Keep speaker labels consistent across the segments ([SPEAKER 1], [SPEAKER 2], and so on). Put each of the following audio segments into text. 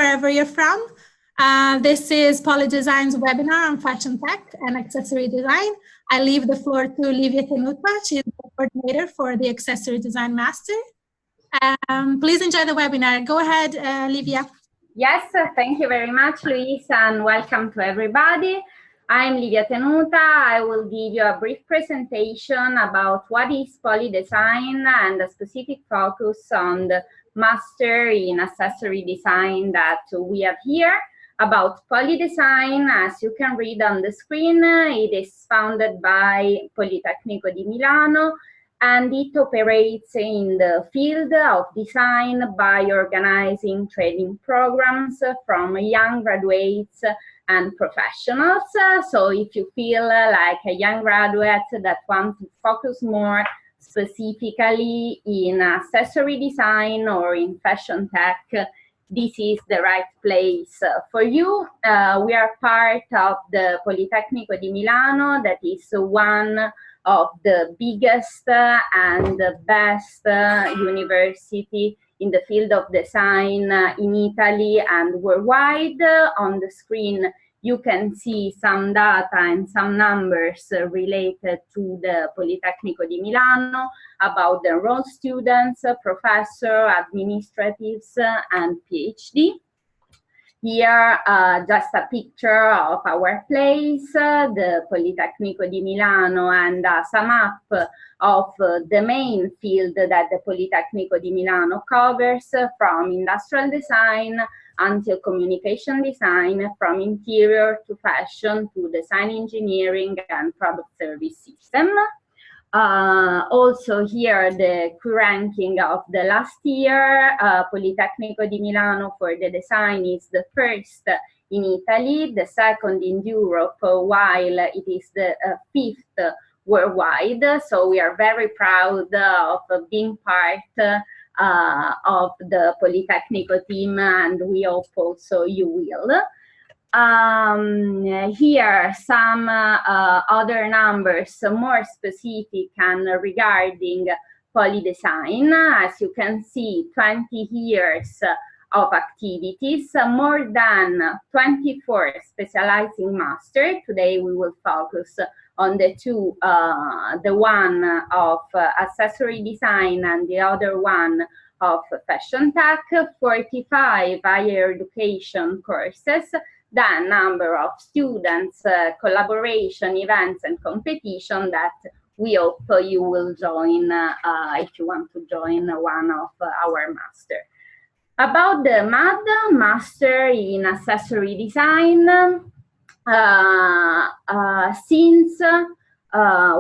[SPEAKER 1] wherever you're from. This is POLI.design's webinar on fashion tech and accessory design. I leave the floor to Livia Tenuta. She's the coordinator for the Accessory Design Master. Please enjoy the webinar. Go ahead, Livia.
[SPEAKER 2] Yes, thank you very much, Luis, and welcome to everybody. I'm Livia Tenuta. I will give you a brief presentation about what is POLI.design and a specific focus on the Master in Accessory Design that we have here. About POLI.design, as you can read on the screen, it is founded by Politecnico di Milano, and it operates in the field of design by organizing training programs from young graduates and professionals. So if you feel like a young graduate that wants to focus more specifically in accessory design or in fashion tech, this is the right place for you. We are part of the Politecnico di Milano, that is one of the biggest and the best university in the field of design in Italy and worldwide. On the screen, you can see some data and some numbers related to the Politecnico di Milano about the enrolled students, professor, administratives, and PhD. Here, just a picture of our place, the Politecnico di Milano, and a sum up of the main field that the Politecnico di Milano covers, from industrial design until communication design, from interior to fashion to design engineering and product service system. Also here, the ranking of the last year, Politecnico di Milano for the design is the first in Italy, the second in Europe, while it is the fifth worldwide. So we are very proud of being part of the Politecnico team, and we hope also you will. Here some other numbers more specific and regarding POLI.design. As you can see, 20 years of activities, more than 24 specializing master. Today we will focus on the two, the one of accessory design and the other one of fashion tech, 45 higher education courses, the number of students, collaboration, events, and competition that we hope you will join if you want to join one of our master. About the MAD, Master in Accessory Design, since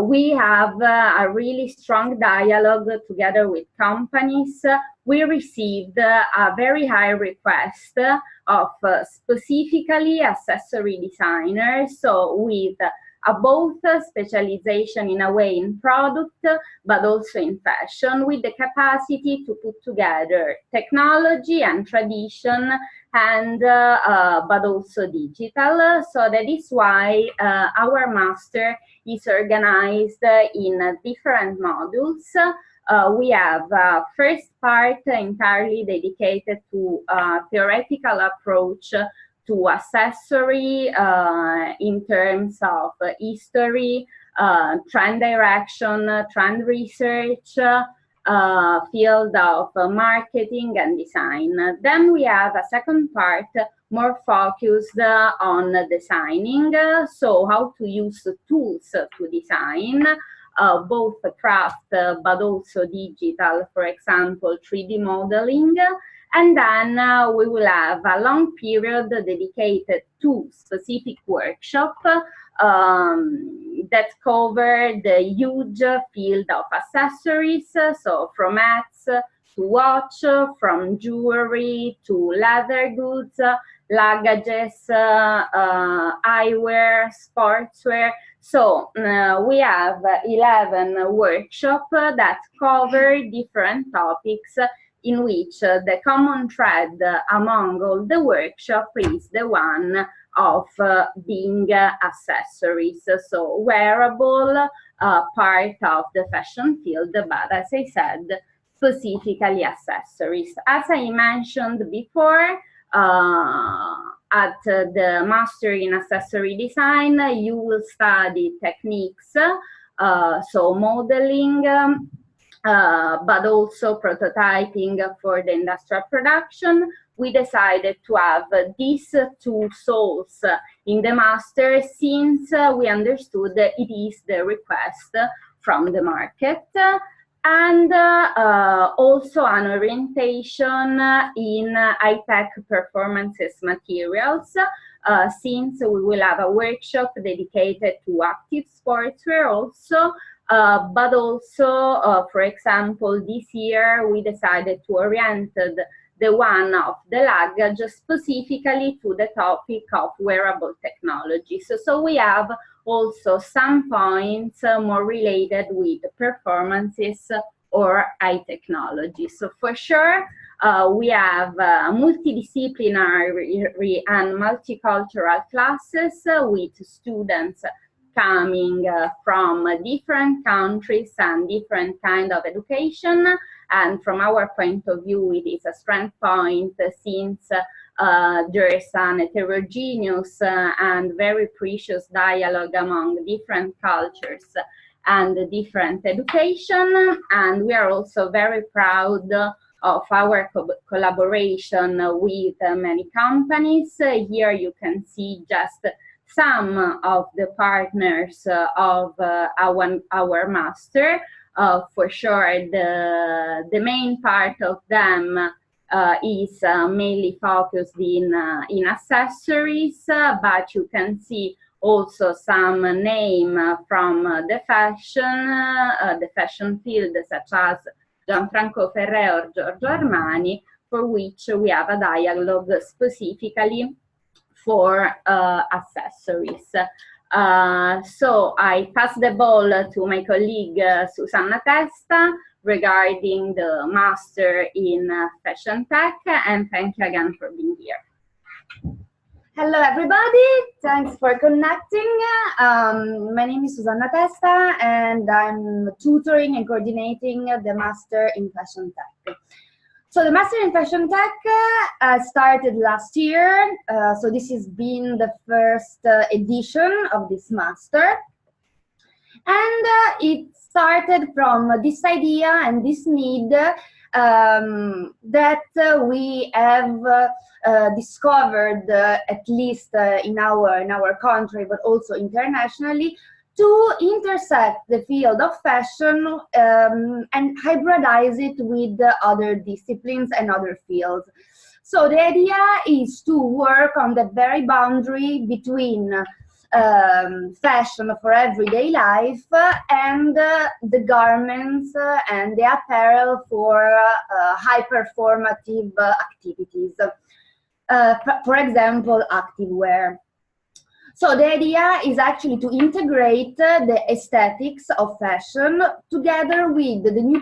[SPEAKER 2] we have a really strong dialogue together with companies, we received a very high request of specifically accessory designers, so with both specialization in a way in product, but also in fashion, with the capacity to put together technology and tradition, and but also digital. So that is why our master is organized in different modules. We have first part entirely dedicated to theoretical approach to accessory in terms of history, trend direction, trend research, field of marketing and design. Then we have a second part more focused on designing, so how to use tools to design, both craft but also digital, for example, 3D modeling. And then we will have a long period dedicated to specific workshop that cover the huge field of accessories, so from hats to watch, from jewelry to leather goods, luggages, eyewear, sportswear. So we have 11 workshops that cover different topics, in which the common thread among all the workshops is the one of being accessories, so wearable, part of the fashion field, but as I said, specifically accessories. As I mentioned before, at the Master in Accessory Design, you will study techniques, so modeling, but also prototyping for the industrial production. We decided to have these two souls in the master since we understood that it is the request from the market, and also an orientation in high-tech performances materials, since we will have a workshop dedicated to active sportswear also, but also, for example, this year we decided to orient the one of the luggage specifically to the topic of wearable technology. So we have also some points more related with performances or high technology. So for sure, we have multidisciplinary and multicultural classes with students coming from different countries and different kind of education. And from our point of view, it is a strength point since there is an heterogeneous and very precious dialogue among different cultures and different education. And we are also very proud of our collaboration with many companies. Here you can see just some of the partners of our master. For sure, the main part of them is mainly focused in accessories, but you can see also some name from the fashion field, such as Gianfranco Ferré or Giorgio Armani, for which we have a dialogue specifically for accessories. So I pass the ball to my colleague Susanna Testa regarding the Master in Fashion Tech, and thank you again for being here.
[SPEAKER 3] Hello everybody, thanks for connecting. My name is Susanna Testa and I'm tutoring and coordinating the Master in Fashion Tech. So the Master in Fashion Tech started last year, so this has been the first edition of this Master. And it started from this idea and this need that we have discovered, at least in our country, but also internationally, to intersect the field of fashion and hybridize it with other disciplines and other fields. So the idea is to work on the very boundary between fashion for everyday life and the garments and the apparel for high performative activities. For example, activewear. So the idea is actually to integrate the aesthetics of fashion together with the new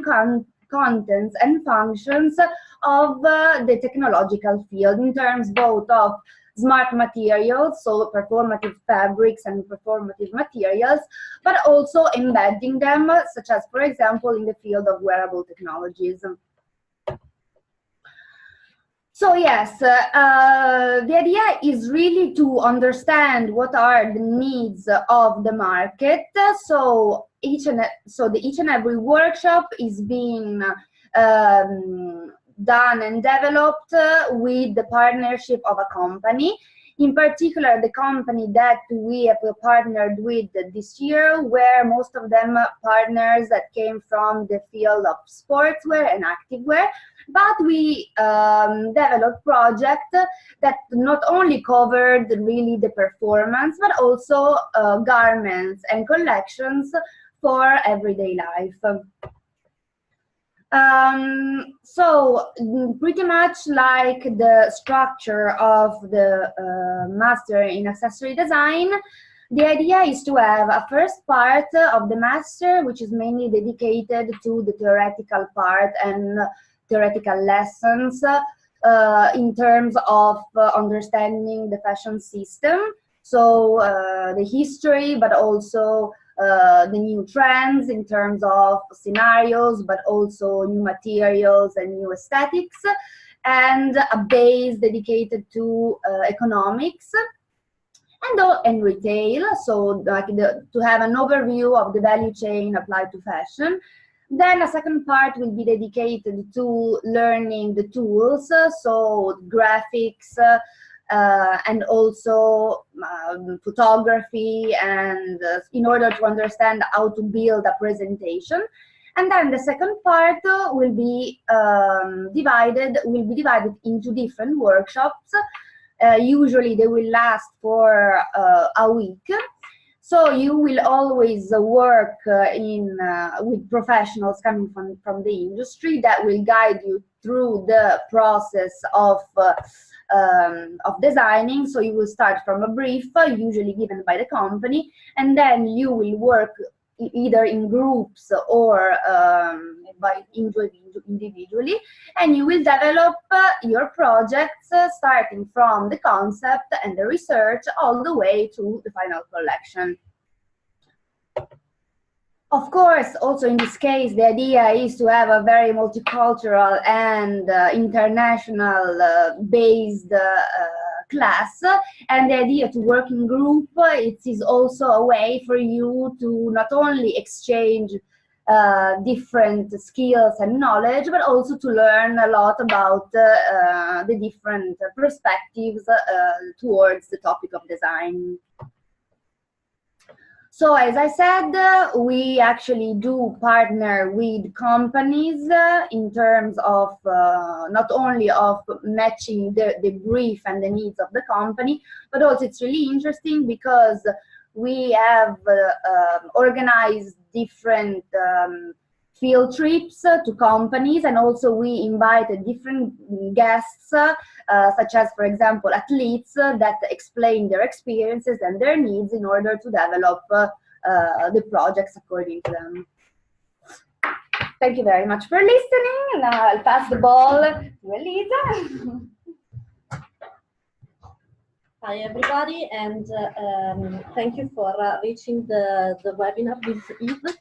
[SPEAKER 3] contents and functions of the technological field in terms both of smart materials, so performative fabrics and performative materials, but also embedding them, such as, for example, in the field of wearable technologies. So yes, the idea is really to understand what are the needs of the market. So each and every workshop is being done and developed with the partnership of a company. In particular, the company that we have partnered with this year were most of them partners that came from the field of sportswear and activewear. But we developed projects that not only covered really the performance, but also garments and collections for everyday life. So pretty much like the structure of the Master in Accessory Design, the idea is to have a first part of the Master, which is mainly dedicated to the theoretical part and theoretical lessons in terms of understanding the fashion system, so the history, but also the new trends in terms of scenarios, but also new materials and new aesthetics. and a base dedicated to economics and retail, so like to have an overview of the value chain applied to fashion. Then a second part will be dedicated to learning the tools, so graphics, and also photography, and in order to understand how to build a presentation. And then the second part will be divided into different workshops. Usually they will last for a week. So you will always work with professionals coming from the industry that will guide you through the process of designing. So you will start from a brief, usually given by the company, and then you will work either in groups or individually, and you will develop your projects starting from the concept and the research all the way to the final collection. Of course, also in this case, the idea is to have a very multicultural and international based class, and the idea to work in group, it is also a way for you to not only exchange different skills and knowledge, but also to learn a lot about the different perspectives towards the topic of design. So as I said, we actually do partner with companies in terms of not only of matching the brief and the needs of the company, but also it's really interesting because we have organized different field trips to companies, and also we invited different guests, such as, for example, athletes that explain their experiences and their needs in order to develop the projects according to them. Thank you very much for listening. Now I'll pass the ball to Elisa.
[SPEAKER 4] Hi everybody, and thank you for reaching the webinar this evening.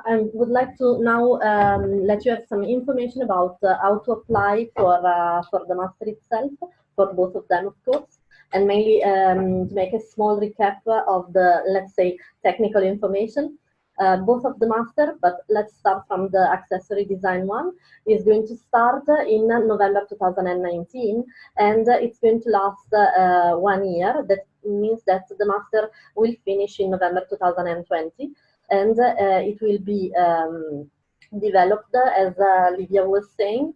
[SPEAKER 4] I would like to now let you have some information about how to apply for the master itself, for both of them, of course, and mainly to make a small recap of the, let's say, technical information. Both of the master, but let's start from the accessory design one, is going to start in November 2019, and it's going to last 1 year. That means that the master will finish in November 2020. And it will be developed, as Livia was saying,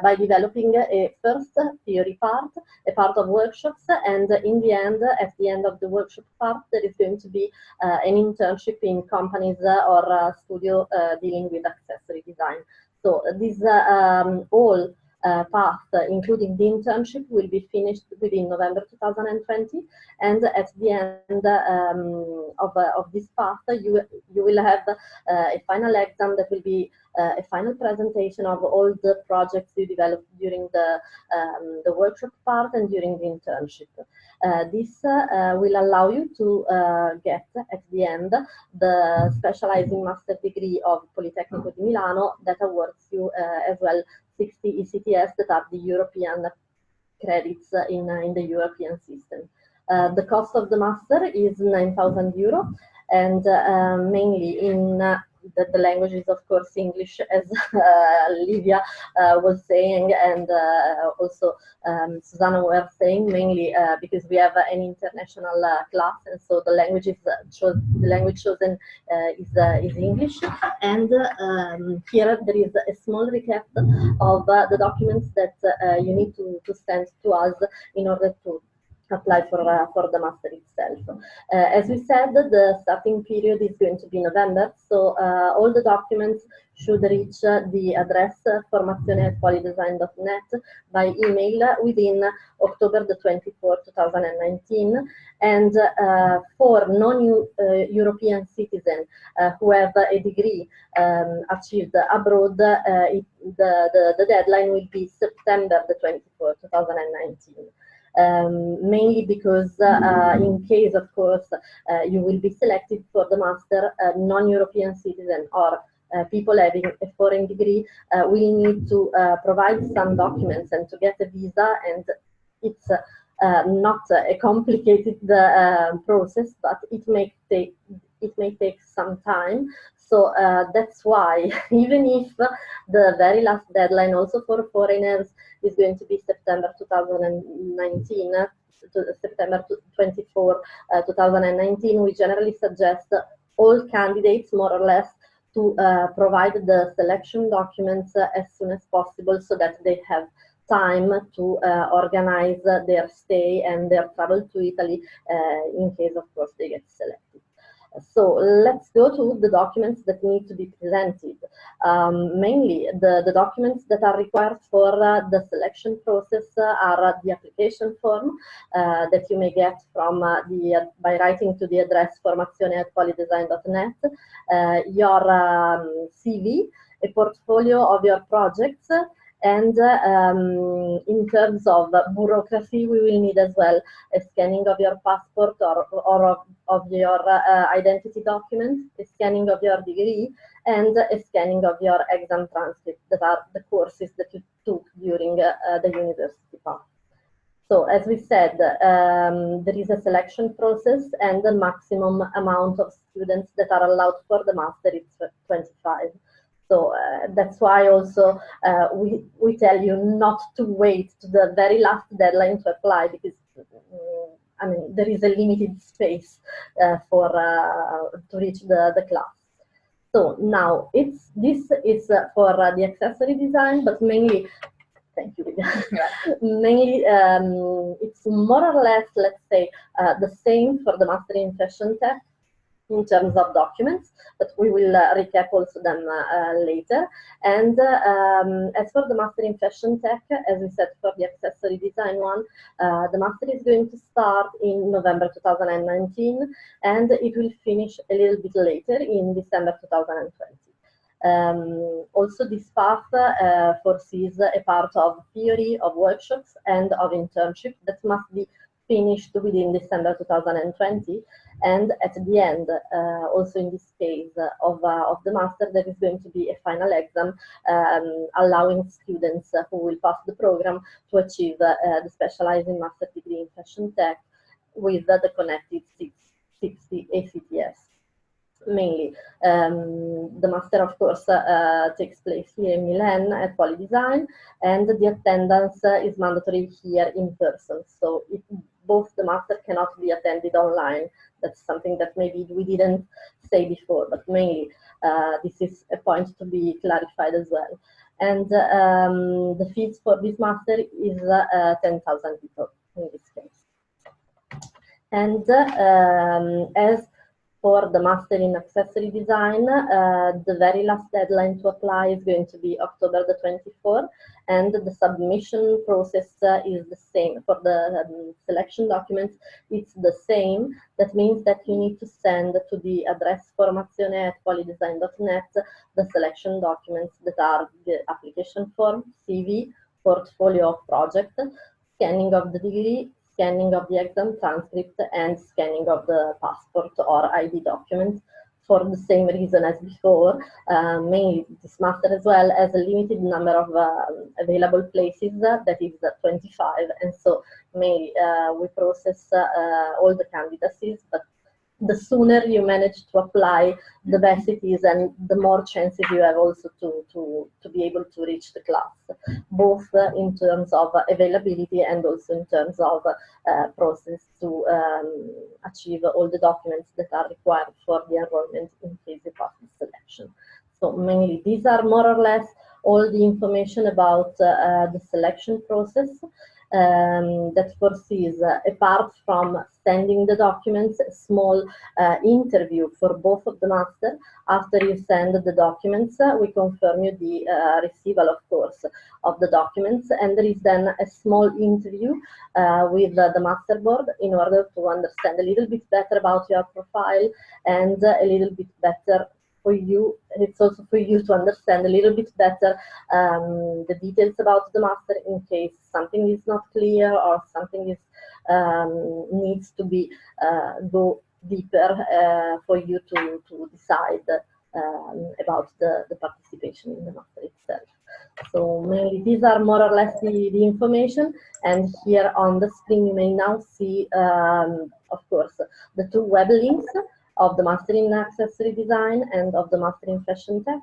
[SPEAKER 4] by developing a first theory part, a part of workshops, and in the end, at the end of the workshop part, there is going to be an internship in companies or studio dealing with accessory design. So this all path, including the internship, will be finished within November 2020, and at the end of this path, you will have a final exam that will be a final presentation of all the projects you developed during the workshop part and during the internship. This will allow you to get at the end the specializing master degree of Politecnico di Milano that awards you as well 60 ECTS that are the European credits in the European system. The cost of the master is €9,000, and mainly in the language is, of course, English, as Livia was saying, and also Susanna were saying, mainly because we have an international class, and so the language chosen is English. And here there is a small recap of the documents that you need to send to us in order to apply for the master itself. As we said, the starting period is going to be November, so all the documents should reach the address formazione@poli.design.net by email within October the 24th, 2019. And for non-European citizens who have a degree achieved abroad, the deadline will be September the 24th, 2019. Mainly because in case, of course, you will be selected for the master, non-European citizen or people having a foreign degree will need to provide some documents and to get a visa, and it's not a complicated process, but it may take some time. So that's why, even if the very last deadline also for foreigners is going to be September 2019, to September 24, 2019, we generally suggest all candidates, more or less, to provide the selection documents as soon as possible, so that they have time to organize their stay and their travel to Italy in case, of course, they get selected. So let's go to the documents that need to be presented. Mainly, the documents that are required for the selection process are the application form that you may get from by writing to the address formazione@poli.design.net, your CV, a portfolio of your projects, and in terms of bureaucracy, we will need as well a scanning of your passport or of your identity document, a scanning of your degree, and a scanning of your exam transcript, that are the courses that you took during the university path. So as we said, there is a selection process, and the maximum amount of students that are allowed for the master is 25. So that's why also we tell you not to wait to the very last deadline to apply, because I mean, there is a limited space for to reach the class. So now this is for the accessory design, but mainly, thank you, mainly it's more or less, let's say, the same for the Master in Fashion Tech in terms of documents, but we will recap also them later. And as for the Master in Fashion Tech, as we said for the accessory design one, the master is going to start in November 2019, and it will finish a little bit later in December 2020. Also, this path foresees a part of theory, of workshops, and of internship that must be finished within December 2020. And at the end, also in this case of the master, there is going to be a final exam allowing students who will pass the program to achieve the specializing master degree in fashion tech with the connected 60 ACTS. Mainly, the master, of course, takes place here in Milan at POLI.design, and the attendance is mandatory here in person. So both the master cannot be attended online. That's something that maybe we didn't say before, but mainly this is a point to be clarified as well. And the fees for this master is 10,000 people in this case. And as for the master in accessory design, the very last deadline to apply is going to be October the 24th, and the submission process is the same. For the selection documents, it's the same. That means that you need to send to the address formazione@poli.design.net the selection documents that are the application form, CV, portfolio of project, scanning of the degree, scanning of the exam transcript, and scanning of the passport or ID document, for the same reason as before. Mainly, this master as well has a limited number of available places, that is 25, and so mainly we process all the candidacies, but the sooner you manage to apply, the best it is, and the more chances you have also to be able to reach the class, both in terms of availability and also in terms of process to achieve all the documents that are required for the enrollment in case you pass the selection. So mainly these are more or less all the information about the selection process. That foresees, apart from sending the documents, a small interview for both of the master. After you send the documents, we confirm you the receival, of course, of the documents, and there is then a small interview with the master board in order to understand a little bit better about your profile, and a little bit better for you. It's also for you to understand a little bit better the details about the master, in case something is not clear or something is needs to be go deeper for you to decide about the participation in the master itself. So mainly these are more or less the information, and here on the screen you may now see, of course, the two web links of the Master in Accessory Design and of the Master in Fashion Tech.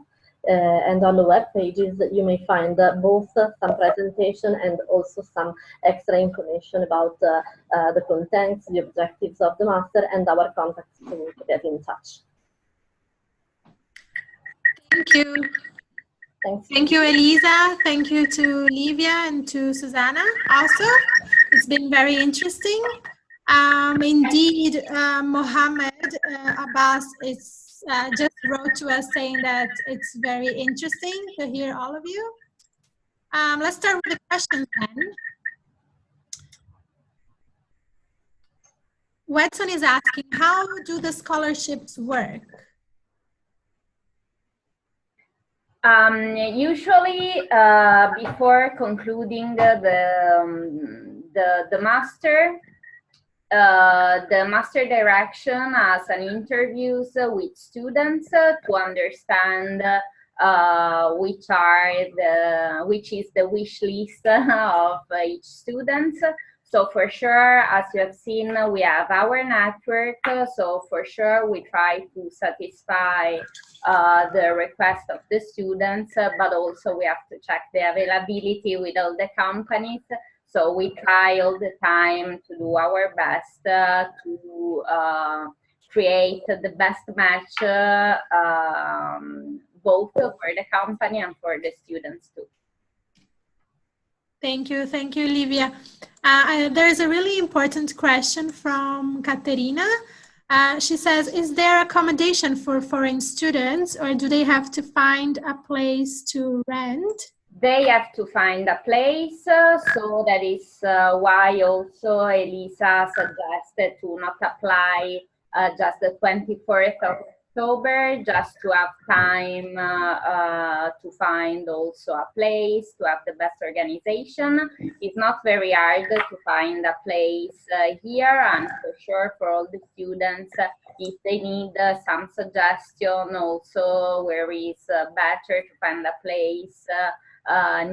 [SPEAKER 4] And on the web pages you may find both some presentation and also some extra information about the contents, the objectives of the master, and our contacts to get in touch.
[SPEAKER 1] Thank you.
[SPEAKER 4] Thanks.
[SPEAKER 1] Thank you, Elisa. Thank you to Livia and to Susanna also. It's been very interesting. Indeed, Mohammed Abbas just wrote to us saying that it's very interesting to hear all of you. Let's start with the questions then. Wetson is asking, how do the scholarships work?
[SPEAKER 2] Usually, before concluding the master, the master direction has an interviews with students to understand which is the wish list of each student. So for sure, as you have seen, we have our network. So for sure, we try to satisfy the request of the students, but also we have to check the availability with all the companies. So we try all the time to do our best to create the best match, both for the company and for the students too.
[SPEAKER 1] Thank you, Livia. There's a really important question from Katerina. She says, is there accommodation for foreign students, or do they have to find a place to rent?
[SPEAKER 2] They have to find a place, so that is why also Elisa suggested to not apply just the 24th of October, just to have time to find also a place, to have the best organization. It's not very hard to find a place here, and for sure for all the students, if they need some suggestion also where is better to find a place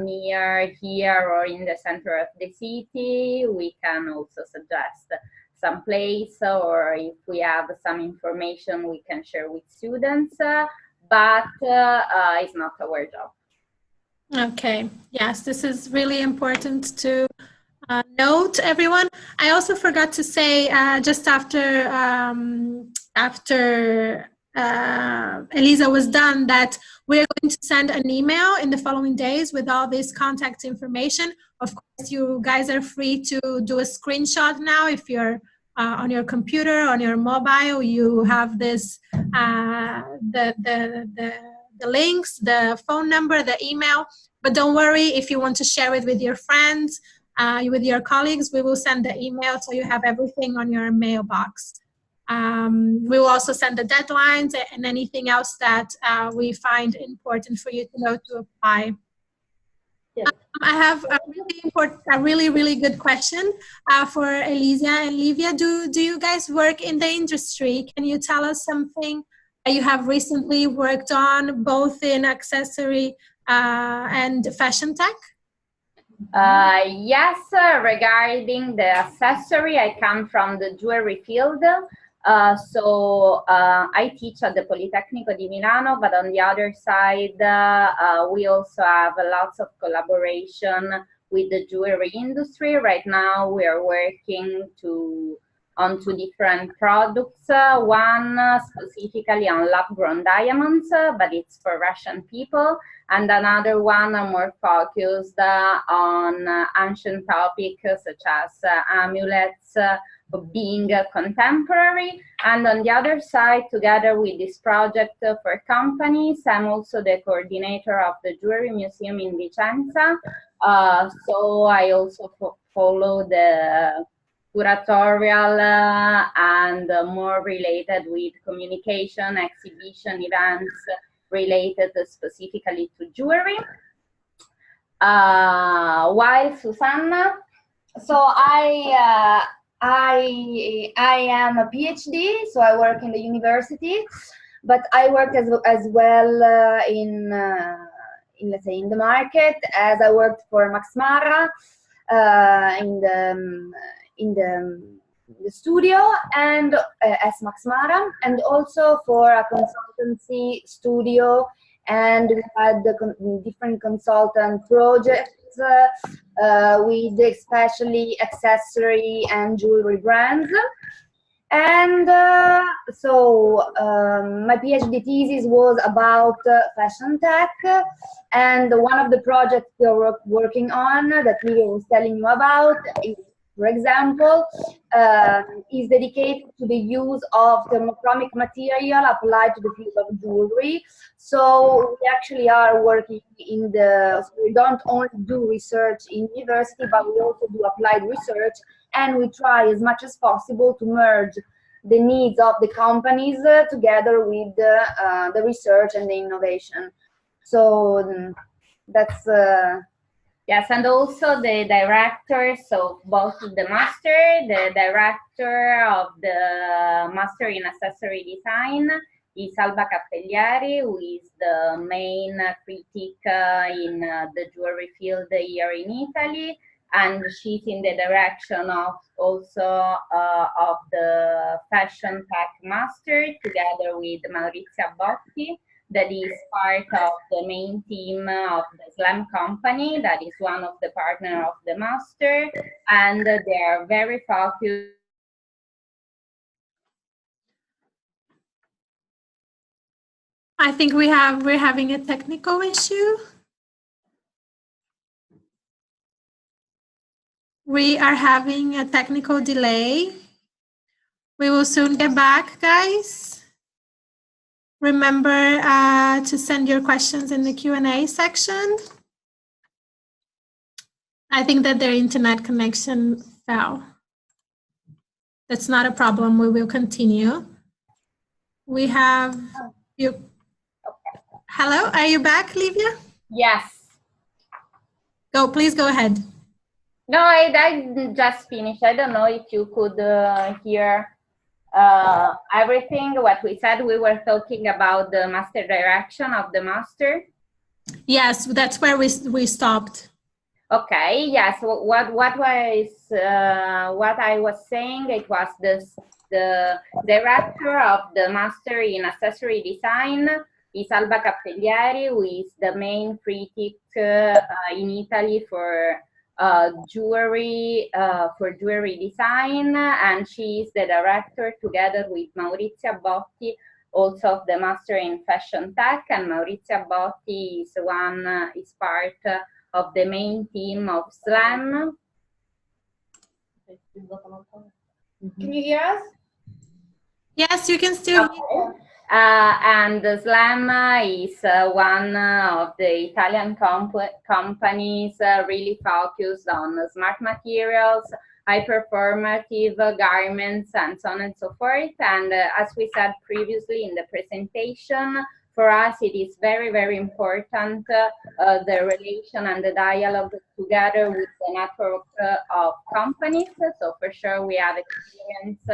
[SPEAKER 2] near here or in the center of the city, we can also suggest some place, or if we have some information we can share with students, but it's not our job.
[SPEAKER 1] Okay, yes, this is really important to note, everyone. I also forgot to say just after Elisa was done that we're going to send an email in the following days with all this contact information. Of course, you guys are free to do a screenshot now. If you're on your computer, on your mobile, you have this the links, the phone number, the email. But don't worry, if you want to share it with your friends, with your colleagues, we will send the email so you have everything on your mailbox. We will also send the deadlines and anything else that we find important for you to know to apply. Yeah. I have a really good question for Elisa and Livia. Do you guys work in the industry? Can you tell us something that you have recently worked on, both in accessory and fashion tech?
[SPEAKER 2] Yes, regarding the accessory, I come from the jewelry field. So I teach at the Politecnico di Milano, but on the other side, we also have lots of collaboration with the jewelry industry. Right now, we are working on two different products. One specifically on lab-grown diamonds, but it's for Russian people, and another one more focused on ancient topics such as amulets, being contemporary. And on the other side, together with this project for companies, I'm also the coordinator of the Jewelry Museum in Vicenza. So I also follow the curatorial and more related with communication, exhibition, events related specifically to jewelry. While Susanna, so I am a PhD, so I work in the university.
[SPEAKER 3] but I worked as well in let's say in the market, as I worked for Max Mara in the studio and as Max Mara, and also for a consultancy studio, and we had different consultant projects with especially accessory and jewelry brands. And my PhD thesis was about fashion tech, and one of the projects we are working on that Livia was telling you about is, for example, is dedicated to the use of thermochromic material applied to the field of jewelry. So we actually are working in so we don't only do research in university, but we also do applied research, and we try as much as possible to merge the needs of the companies together with the research and the innovation. So that's
[SPEAKER 2] yes, and also the director, so both the director of the Master in Accessory Design is Alba Cappellieri, who is the main critic in the jewelry field here in Italy, and she's in the direction of also of the Fashion Tech Master, together with Maurizia Botti, that is part of the main team of the SLAM company, that is one of the partners of the master, and they are very focused.
[SPEAKER 1] I think we're having a technical issue. We are having a technical delay. We will soon get back, guys. Remember to send your questions in the Q&A section. I think that their internet connection fell. That's not a problem. We will continue. We have you. Hello, are you back, Livia?
[SPEAKER 2] Yes.
[SPEAKER 1] Please go ahead.
[SPEAKER 2] No, I just finished. I don't know if you could hear everything what we said. We were talking about the master direction of the master.
[SPEAKER 1] Yes, that's where we stopped.
[SPEAKER 2] Okay. Yes. What I was saying, it was the director of the Master in Accessory Design is Alba Cappellieri, who is the main critic in Italy for jewelry design, and she is the director together with Maurizia Botti, also of the Master in Fashion Tech, and Maurizia Botti is part of the main team of SLAM.
[SPEAKER 3] Can you hear us?
[SPEAKER 1] Yes, you can still hear.
[SPEAKER 2] And SLAM is one of the Italian companies really focused on smart materials, high performative garments, and so on and so forth. And as we said previously in the presentation, for us it is very, very important the relation and the dialogue together with the network of companies. So for sure we have experience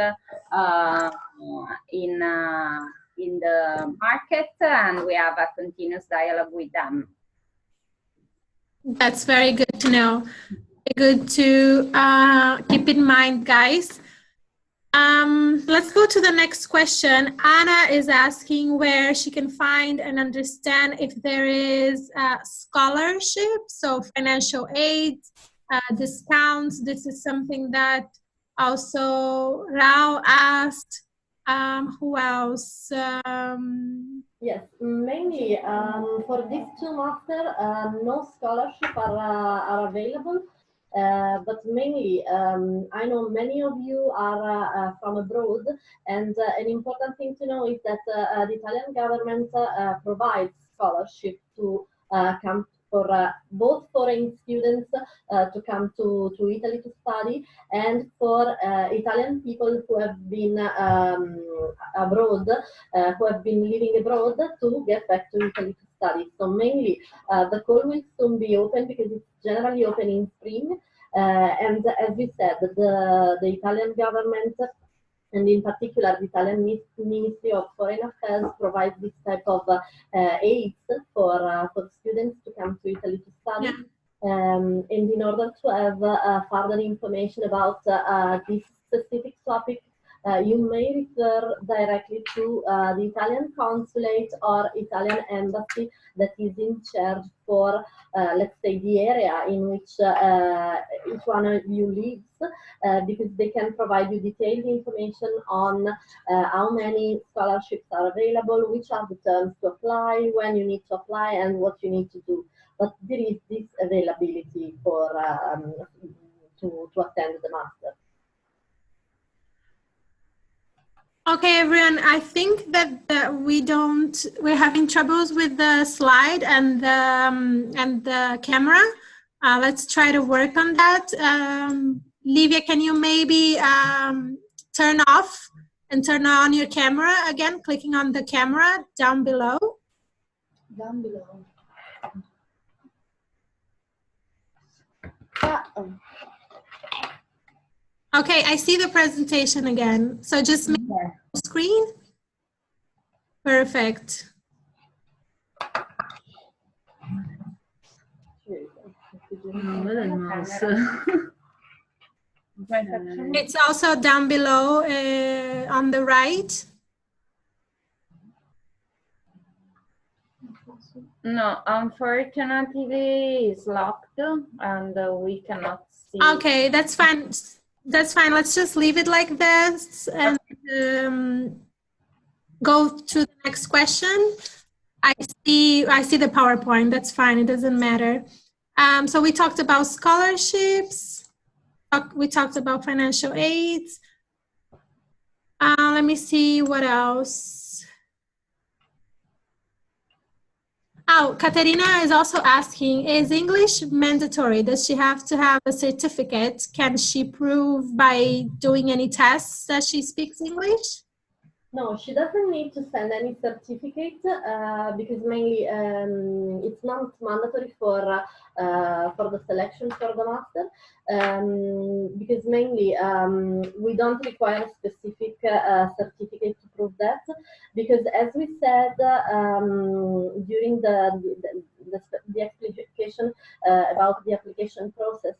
[SPEAKER 2] in the market, and we have a continuous dialogue with them.
[SPEAKER 1] That's very good to know. Good to keep in mind, guys. Let's go to the next question. Anna is asking where she can find and understand if there is scholarship, so financial aid, discounts. This is something that also Rao asked. Who else?
[SPEAKER 4] Yes, mainly for these two masters, no scholarship are available. But mainly, I know many of you are from abroad, and an important thing to know is that the Italian government provides scholarship to come for both foreign students to come to Italy to study, and for Italian people who have been abroad, who have been living abroad, to get back to Italy to study. So mainly the call will soon be open because it's generally open in spring. And as we said, the Italian government And in particular, the Italian Ministry of Foreign Affairs provides this type of aids for students to come to Italy to study.
[SPEAKER 1] Yeah.
[SPEAKER 4] And in order to have further information about this specific topic, you may refer directly to the Italian consulate or Italian embassy that is in charge for, let's say, the area in which each one of you lives, because they can provide you detailed information on how many scholarships are available, which are the terms to apply, when you need to apply, and what you need to do. But there is this availability for to attend the master.
[SPEAKER 1] Okay, everyone, I think that we're having troubles with the slide and the camera. Let's try to work on that. Livia, can you maybe turn off and turn on your camera again, clicking on the camera down below?
[SPEAKER 3] Down below.
[SPEAKER 1] Okay, I see the presentation again. So just make the screen. Perfect. It's also down below on the right.
[SPEAKER 2] No, unfortunately, it's locked and we cannot see.
[SPEAKER 1] Okay, that's fine. That's fine. Let's just leave it like this and go to the next question. I see the PowerPoint. That's fine. It doesn't matter. So we talked about scholarships. We talked about financial aids. Let me see what else. Oh, Katerina is also asking, is English mandatory? Does she have to have a certificate? Can she prove by doing any tests that she speaks English?
[SPEAKER 4] No, she doesn't need to send any certificate because mainly it's not mandatory for the selection for the master, because mainly we don't require a specific certificate to prove that, because as we said during the explication about the application process,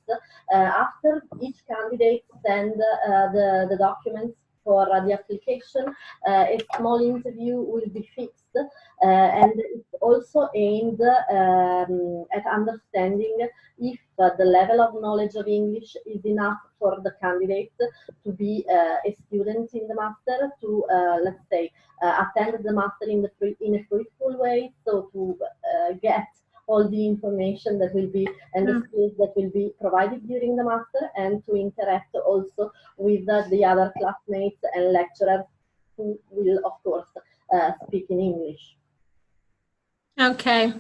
[SPEAKER 4] after each candidate send the documents for the application, a small interview will be fixed, and it's also aimed at understanding if the level of knowledge of English is enough for the candidate to be a student in the master, to let's say attend the master in a fruitful way, so to get all the information that will be and the skills that will be provided during the master, and to interact also with the other classmates and lecturers who will, of course, speak in English.
[SPEAKER 1] Okay.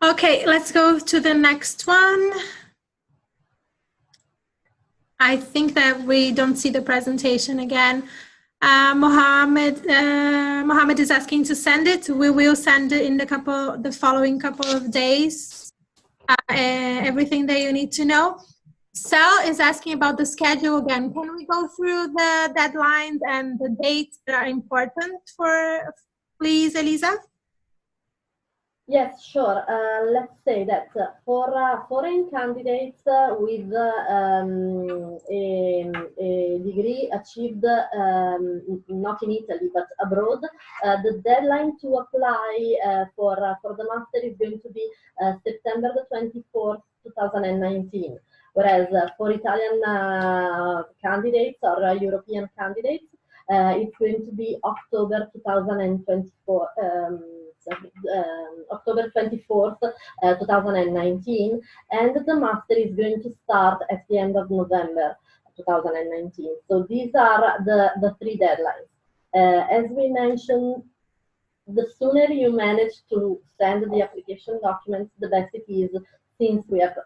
[SPEAKER 1] Okay, let's go to the next one. I think that we don't see the presentation again. Mohammed is asking to send it. We will send it in the following couple of days. Everything that you need to know. Sal is asking about the schedule again. Can we go through the deadlines and the dates that are important for, please, Elisa?
[SPEAKER 4] Yes, sure. Let's say that for foreign candidates with a degree achieved not in Italy but abroad, the deadline to apply for the master is going to be September the 24th, 2019. Whereas for Italian candidates or European candidates, it's going to be October 2024. October 24th, 2019, and the master is going to start at the end of November 2019. So these are the three deadlines. As we mentioned, the sooner you manage to send the application documents, the best it is, since we have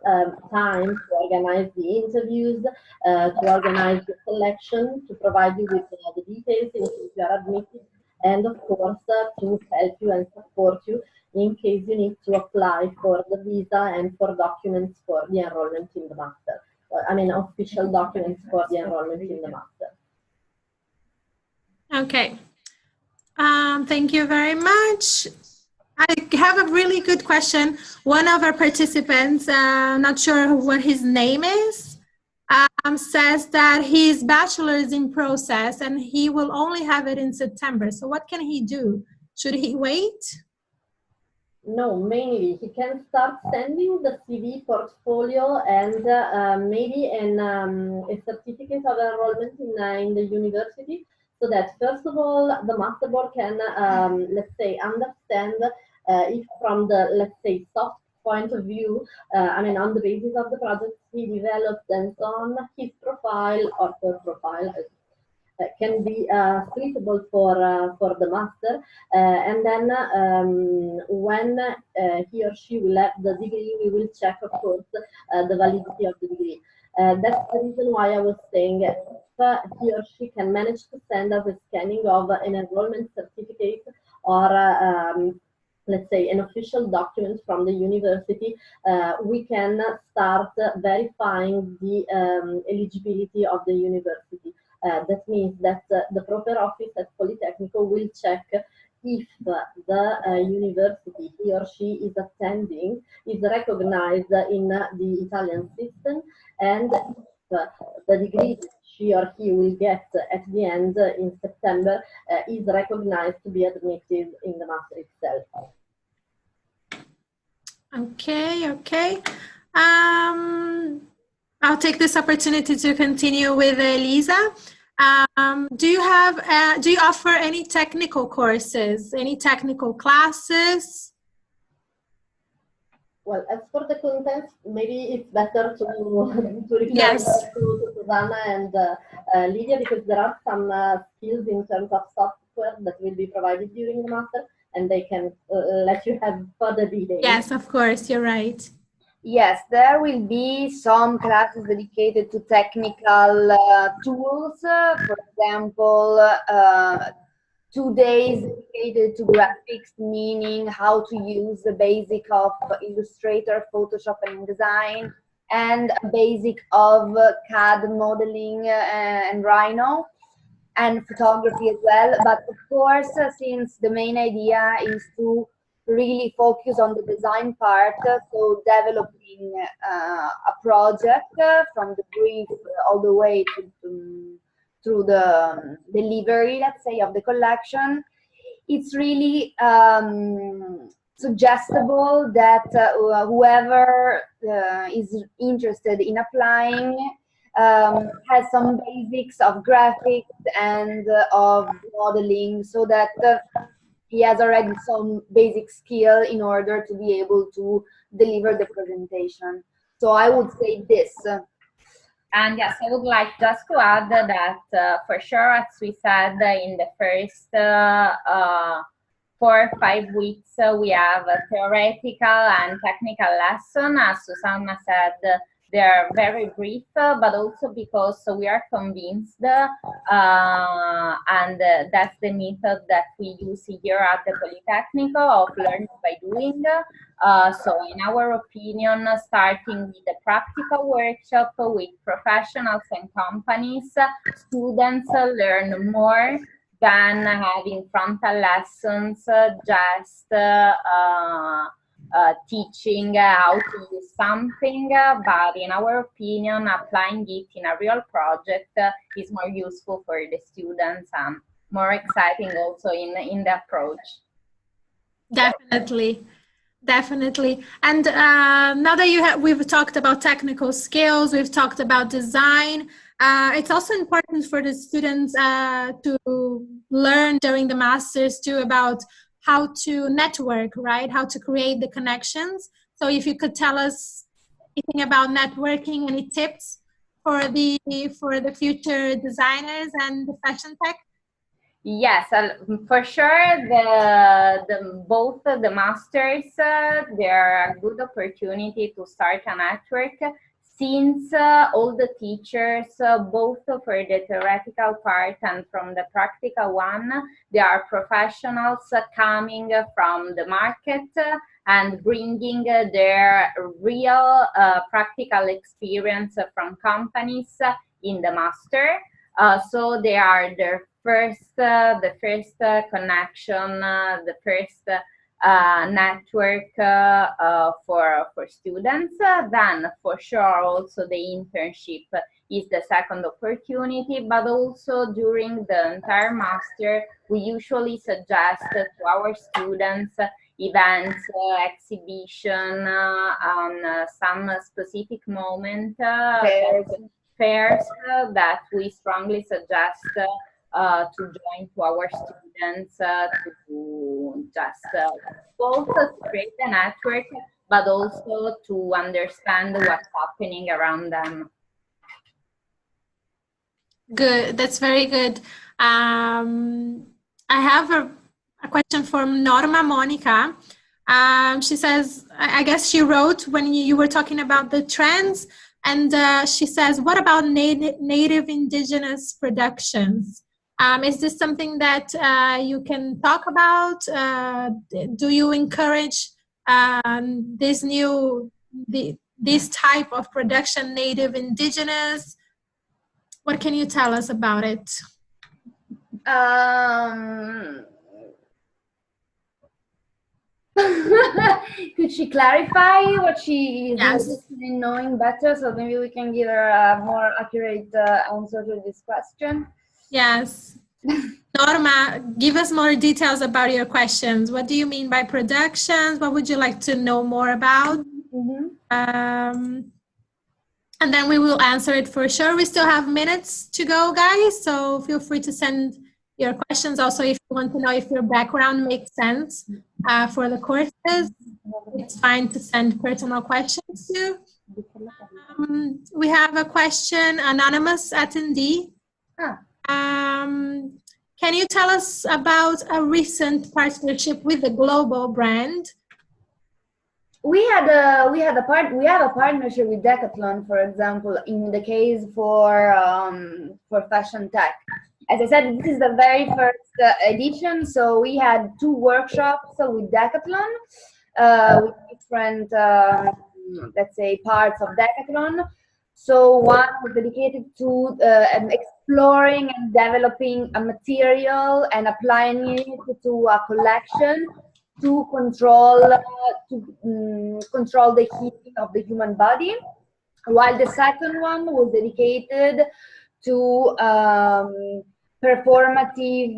[SPEAKER 4] time to organize the interviews, to organize the selection, to provide you with the details in case you are admitted, and of course to help you and support you in case you need to apply for the visa and for documents for the enrollment in the master. I mean, official documents for the enrollment in the master.
[SPEAKER 1] Okay. Thank you very much. I have a really good question. One of our participants, not sure what his name is, says that his bachelor is in process and he will only have it in September. So what can he do? Should he wait?
[SPEAKER 4] No, mainly he can start sending the CV portfolio and maybe a certificate of enrollment in the university, so that first of all the master board can let's say understand if from the, let's say, soft point of view, I mean on the basis of the projects he developed and so on, his profile or her profile can be suitable for the master, and then when he or she will have the degree, we will check, of course, the validity of the degree. That's the reason why I was saying if he or she can manage to send us a scanning of an enrollment certificate or let's say an official document from the university, we can start verifying the eligibility of the university. That means that the proper office at Politecnico will check if the university he or she is attending is recognized in the Italian system, and if the degree she or he will get at the end in September is recognized to be admitted in the master itself.
[SPEAKER 1] Okay, okay. I'll take this opportunity to continue with Elisa. Do you offer any technical courses, any technical classes?
[SPEAKER 4] Well, as for the content, maybe it's better to refer
[SPEAKER 1] Yes.
[SPEAKER 4] to Susanna and Lydia, because there are some skills in terms of software that will be provided during the master, and they can let you have further details.
[SPEAKER 1] Yes, of course, you're right.
[SPEAKER 3] Yes, there will be some classes dedicated to technical tools. For example, 2 days dedicated to graphics, meaning how to use the basic of Illustrator, Photoshop, and InDesign, and a basic of CAD modeling and Rhino, and photography as well. But of course, since the main idea is to really focus on the design part, so developing a project from the brief all the way through the delivery, let's say, of the collection, it's really suggestible that whoever is interested in applying has some basics of graphics and of modeling, so that he has already some basic skill in order to be able to deliver the presentation. So I would say this.
[SPEAKER 2] And yes, I would like just to add that for sure, as we said, in the first 4 or 5 weeks, we have a theoretical and technical lesson. As Susanna said, they are very brief, but also because we are convinced, and that's the method that we use here at the Politecnico, of learning by doing. So in our opinion, starting with the practical workshop with professionals and companies, students learn more than having frontal lessons, just teaching how to use something, but in our opinion, applying it in a real project is more useful for the students and more exciting also in the approach.
[SPEAKER 1] Definitely. Definitely. And now that we've talked about technical skills, we've talked about design, it's also important for the students to learn during the masters too about how to network, right? How to create the connections. So if you could tell us anything about networking, any tips for the future designers and the fashion tech?
[SPEAKER 2] Yes, for sure. Both the masters, they're a good opportunity to start a network, since all the teachers, both for the theoretical part and from the practical one, they are professionals coming from the market and bringing their real practical experience from companies in the master. So they are the first connection, the first network for students. Then for sure also the internship is the second opportunity, but also during the entire master we usually suggest to our students events, exhibition on some specific moment, fairs that we strongly suggest to join to our students to just both create a network, but also to understand what's happening around them.
[SPEAKER 1] Good, that's very good. I have a question from Norma Monica. She says, I guess she wrote when you were talking about the trends, and she says, what about native indigenous productions? Is this something that you can talk about? Do you encourage this type of production, native indigenous? What can you tell us about it?
[SPEAKER 3] Could she clarify what she is
[SPEAKER 1] Yes.
[SPEAKER 3] interested in knowing better? So maybe we can give her a more accurate answer to this question.
[SPEAKER 1] Yes. Norma, give us more details about your questions. What do you mean by productions? What would you like to know more about? And then we will answer it for sure. We still have minutes to go, guys, so feel free to send your questions. Also, if you want to know if your background makes sense for the courses, it's fine to send personal questions too. We have a question, anonymous attendee. Can you tell us about a recent partnership with a global brand?
[SPEAKER 3] We have a partnership with Decathlon, for example, in the case for fashion tech. As I said, this is the very first edition, so we had 2 workshops with Decathlon, with different, let's say, parts of Decathlon. So one was dedicated to exploring and developing a material and applying it to a collection to control the heating of the human body, while the second one was dedicated to performative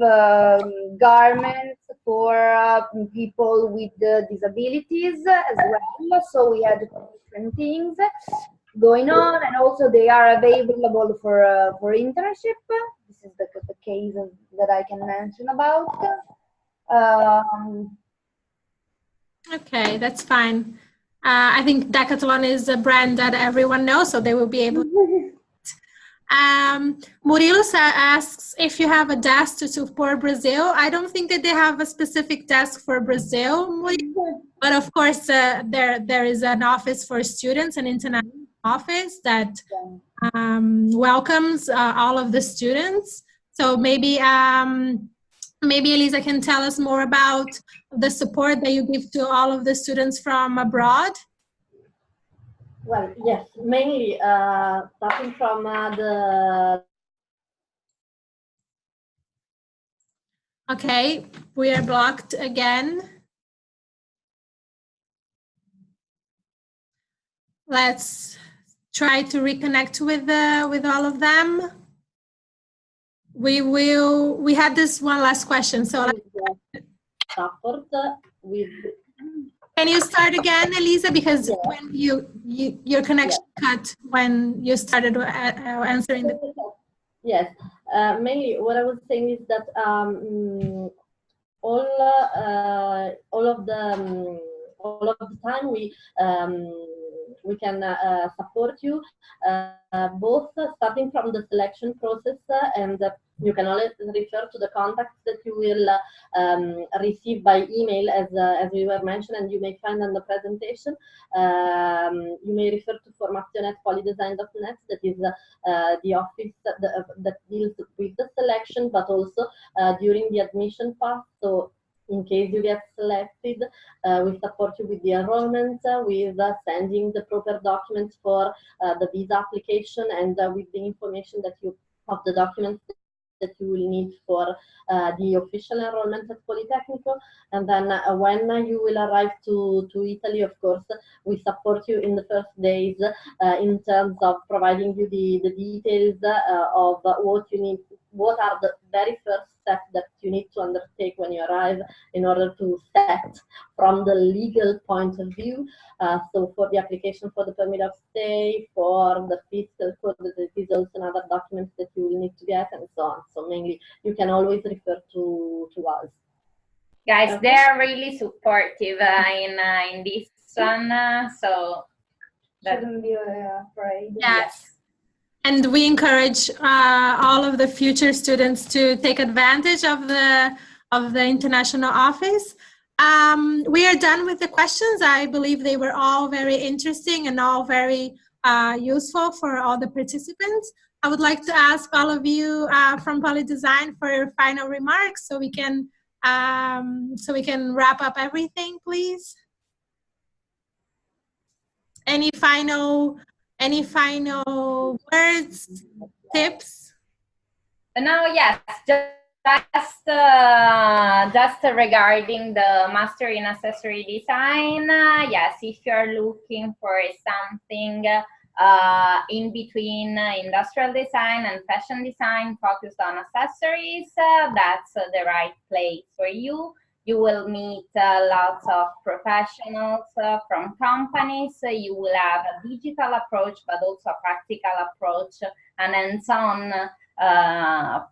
[SPEAKER 3] garments for people with disabilities as well. So we had different things going on, and also they are available for internship. This is the case that I can mention about.
[SPEAKER 1] Okay, that's fine. I think Decathlon is a brand that everyone knows, so they will be able to. Murilo asks if you have a desk to support Brazil. I don't think that they have a specific desk for Brazil, Murilo, but of course there is an office for students, an international office that welcomes all of the students. So maybe Elisa can tell us more about the support that you give to all of the students from abroad.
[SPEAKER 4] Well, yes, mainly starting from the...
[SPEAKER 1] Okay, we are blocked again. Let's try to reconnect with all of them. We had this one last question, so
[SPEAKER 4] support with...
[SPEAKER 1] Can you start again, Elisa? Because when your connection cut when you started answering the...
[SPEAKER 4] Yes, mainly what I was saying is that all of the time we we can support you both starting from the selection process and you can always refer to the contacts that you will receive by email, as we were mentioned, and you may find on the presentation. You may refer to formazione@POLI.design.net, that is the office that deals with the selection, but also during the admission path. So in case you get selected, we support you with the enrollment, with sending the proper documents for the visa application, and with the information that you of the documents that you will need for the official enrollment at Politecnico. And then when you will arrive to Italy, of course, we support you in the first days in terms of providing you the details of what you need, what are the very first steps that you need to undertake when you arrive in order to set from the legal point of view. So for the application for the permit of stay, for the fiscal code, that is also another document that you will need to get, and so on. So mainly you can always refer to us.
[SPEAKER 2] Guys, they're really supportive in this one, so
[SPEAKER 3] shouldn't be afraid.
[SPEAKER 1] Yes. And we encourage all of the future students to take advantage of the international office. We are done with the questions. I believe they were all very interesting and all very useful for all the participants. I would like to ask all of you from POLI.design for your final remarks, so we can wrap up everything, please. Any final words, tips?
[SPEAKER 2] No, yes, just regarding the Master in Accessory Design, yes, if you're looking for something in between industrial design and fashion design focused on accessories, that's the right place for you. You will meet lots of professionals from companies. You will have a digital approach, but also a practical approach, and hands-on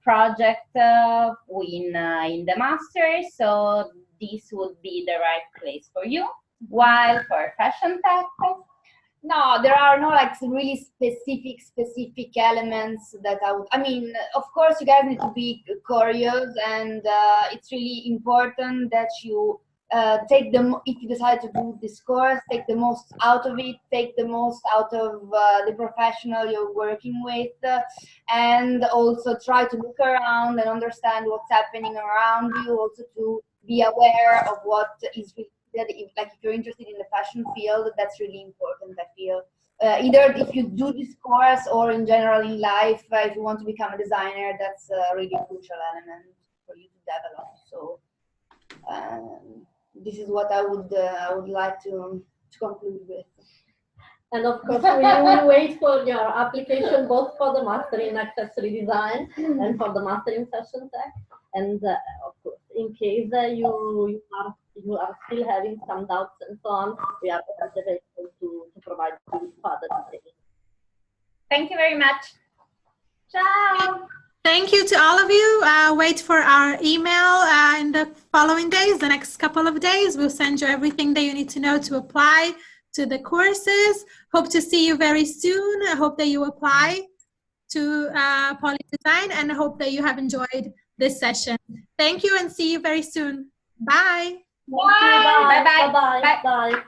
[SPEAKER 2] project in the master. So this would be the right place for you. While for fashion tech,
[SPEAKER 3] no, there are no like really specific elements that I mean, of course, you guys need to be curious, and it's really important that you take if you decide to do this course, take the most out of it, take the most out of the professional you're working with, and also try to look around and understand what's happening around you, also to be aware of what is like if you're interested in the fashion field, that's really important, I feel. Either if you do this course or in general in life, if you want to become a designer, that's a really crucial element for you to develop. So this is what I would like to conclude with.
[SPEAKER 4] And of course, we will wait for your application both for the Master in Accessory Design and for the Master in Fashion Tech. And of course, in case you are still having some doubts and so on, we are available to provide you with further details.
[SPEAKER 2] Thank you very much. Ciao.
[SPEAKER 1] Thank you to all of you. Wait for our email in the following days, the next couple of days. We'll send you everything that you need to know to apply to the courses. Hope to see you very soon. I hope that you apply to POLI.design, and I hope that you have enjoyed this session. Thank you, and see you very soon. Bye.
[SPEAKER 2] Bye. Bye.
[SPEAKER 4] Bye. Bye. Bye.